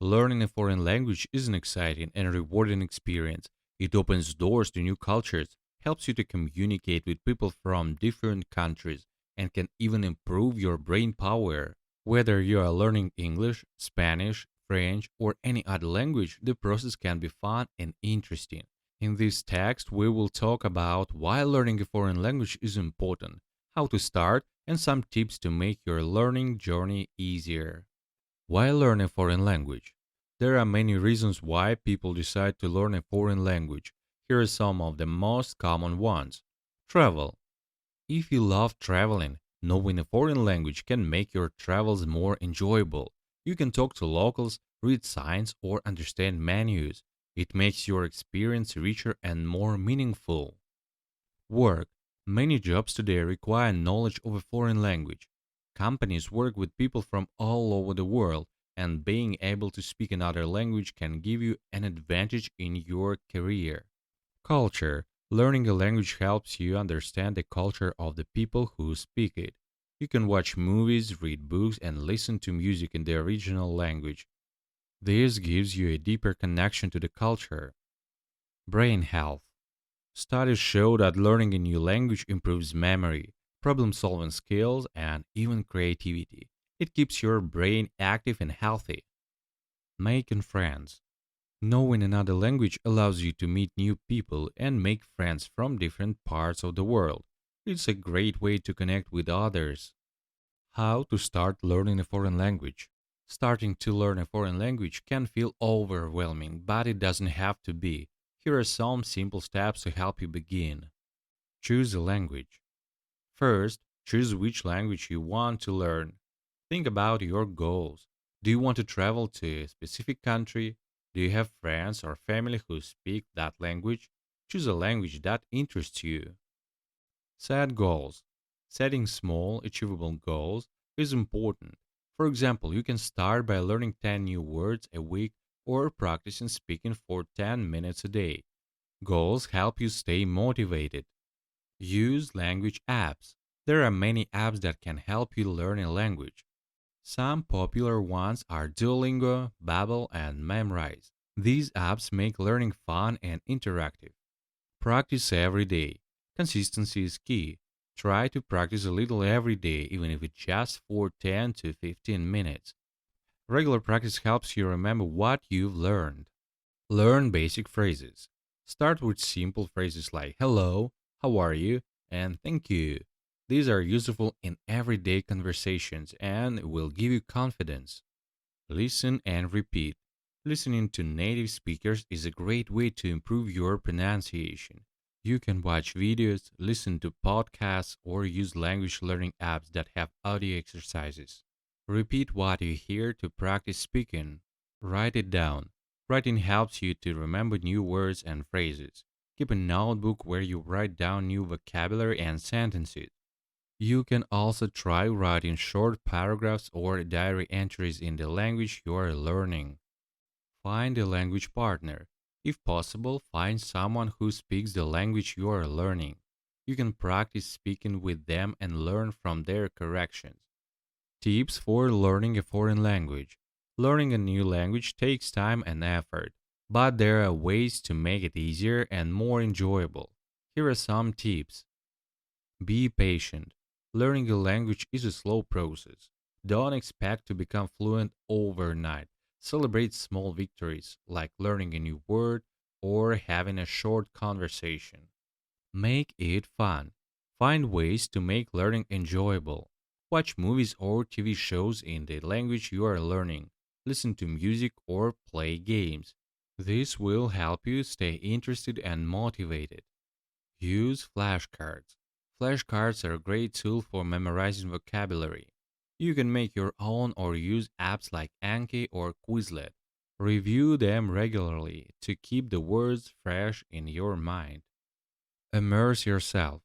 Learning a foreign language is an exciting and rewarding experience. It opens doors to new cultures, helps you to communicate with people from different countries, and can even improve your brain power. Whether you are learning English, Spanish, French, or any other language, the process can be fun and interesting. In this text, we will talk about why learning a foreign language is important, how to start, and some tips to make your learning journey easier. Why learn a foreign language? There are many reasons why people decide to learn a foreign language. Here are some of the most common ones. Travel. If you love traveling, knowing a foreign language can make your travels more enjoyable. You can talk to locals, read signs, or understand menus. It makes your experience richer and more meaningful. Work. Many jobs today require knowledge of a foreign language. Companies work with people from all over the world, and being able to speak another language can give you an advantage in your career. Culture. Learning a language helps you understand the culture of the people who speak it. You can watch movies, read books, and listen to music in the original language. This gives you a deeper connection to the culture. Brain health. Studies show that learning a new language improves memory, problem solving skills, and even creativity. It keeps your brain active and healthy. Making friends. Knowing another language allows you to meet new people and make friends from different parts of the world. It's a great way to connect with others. How to start learning a foreign language? Starting to learn a foreign language can feel overwhelming, but it doesn't have to be. Here are some simple steps to help you begin. Choose a language. First, choose which language you want to learn. Think about your goals. Do you want to travel to a specific country? Do you have friends or family who speak that language? Choose a language that interests you. Set goals. Setting small, achievable goals is important. For example, you can start by learning 10 new words a week or practicing speaking for 10 minutes a day. Goals help you stay motivated. Use language apps. There are many apps that can help you learn a language. Some popular ones are Duolingo, Babbel, and Memrise. These apps make learning fun and interactive. Practice every day. Consistency is key. Try to practice a little every day, even if it's just for 10 to 15 minutes. Regular practice helps you remember what you've learned. Learn basic phrases. Start with simple phrases like hello, how are you, and thank you. These are useful in everyday conversations and will give you confidence. Listen and repeat. Listening to native speakers is a great way to improve your pronunciation. You can watch videos, listen to podcasts, or use language learning apps that have audio exercises. Repeat what you hear to practice speaking. Write it down. Writing helps you to remember new words and phrases. Keep a notebook where you write down new vocabulary and sentences. You can also try writing short paragraphs or diary entries in the language you are learning. Find a language partner. If possible, find someone who speaks the language you are learning. You can practice speaking with them and learn from their corrections. Tips for learning a foreign language. Learning a new language takes time and effort, but there are ways to make it easier and more enjoyable. Here are some tips. Be patient. Learning a language is a slow process. Don't expect to become fluent overnight. Celebrate small victories, like learning a new word or having a short conversation. Make it fun. Find ways to make learning enjoyable. Watch movies or TV shows in the language you are learning. Listen to music or play games. This will help you stay interested and motivated. Use flashcards. Flashcards are a great tool for memorizing vocabulary. You can make your own or use apps like Anki or Quizlet. Review them regularly to keep the words fresh in your mind. Immerse yourself.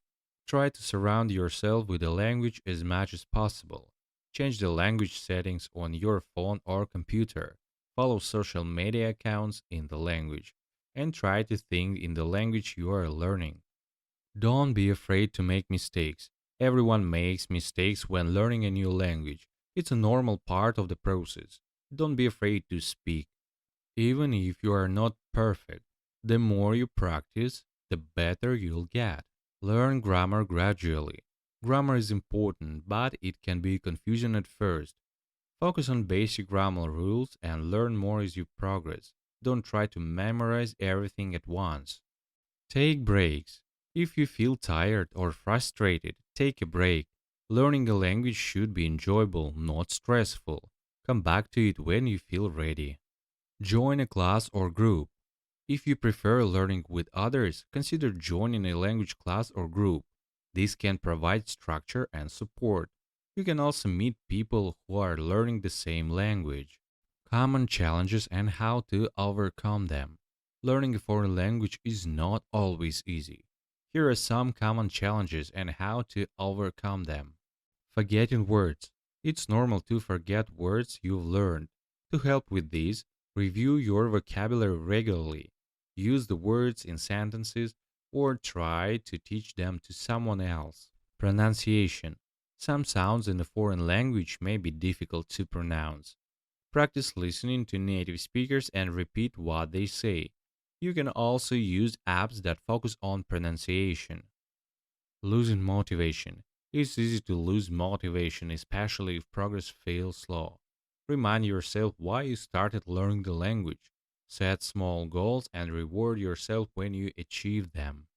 Try to surround yourself with the language as much as possible. Change the language settings on your phone or computer. Follow social media accounts in the language. And try to think in the language you are learning. Don't be afraid to make mistakes. Everyone makes mistakes when learning a new language. It's a normal part of the process. Don't be afraid to speak. Even if you are not perfect, the more you practice, the better you'll get. Learn grammar gradually. Grammar is important, but it can be confusing at first. Focus on basic grammar rules and learn more as you progress. Don't try to memorize everything at once. Take breaks. If you feel tired or frustrated, take a break. Learning a language should be enjoyable, not stressful. Come back to it when you feel ready. Join a class or group. If you prefer learning with others, consider joining a language class or group. This can provide structure and support. You can also meet people who are learning the same language. Common challenges and how to overcome them. Learning a foreign language is not always easy. Here are some common challenges and how to overcome them. Forgetting words. It's normal to forget words you've learned. To help with this, review your vocabulary regularly. Use the words in sentences or try to teach them to someone else. Pronunciation. Some sounds in a foreign language may be difficult to pronounce. Practice listening to native speakers and repeat what they say. You can also use apps that focus on pronunciation. Losing motivation. It's easy to lose motivation, especially if progress feels slow. Remind yourself why you started learning the language. Set small goals and reward yourself when you achieve them.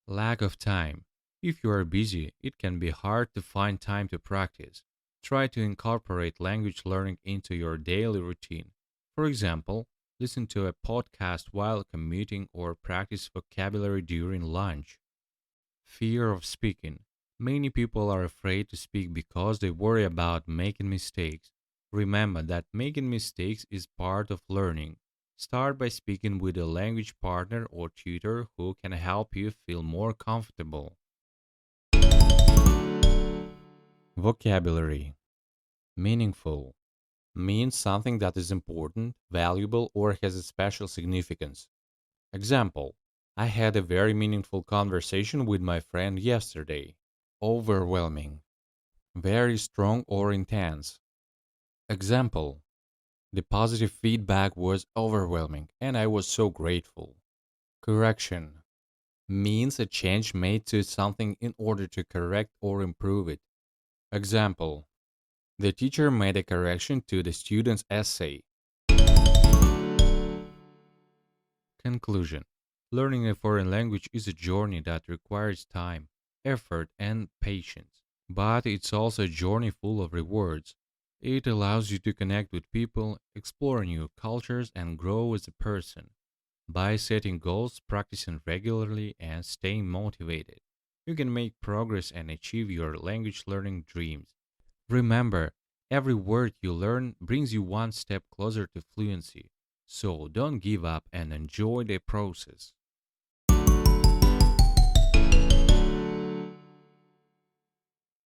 Lack of time. If you are busy, it can be hard to find time to practice. Try to incorporate language learning into your daily routine. For example, listen to a podcast while commuting or practice vocabulary during lunch. Fear of speaking. Many people are afraid to speak because they worry about making mistakes. Remember that making mistakes is part of learning. Start by speaking with a language partner or tutor who can help you feel more comfortable. Vocabulary. Meaningful means something that is important, valuable, or has a special significance. Example: I had a very meaningful conversation with my friend yesterday. Overwhelming, very strong or intense. Example: the positive feedback was overwhelming and I was so grateful. Correction means a change made to something in order to correct or improve it. Example: the teacher made a correction to the student's essay. Conclusion: learning a foreign language is a journey that requires time, effort, and patience. But it's also a journey full of rewards. It allows you to connect with people, explore new cultures, and grow as a person. By setting goals, practicing regularly, and staying motivated, you can make progress and achieve your language learning dreams. Remember, every word you learn brings you one step closer to fluency. So don't give up and enjoy the process.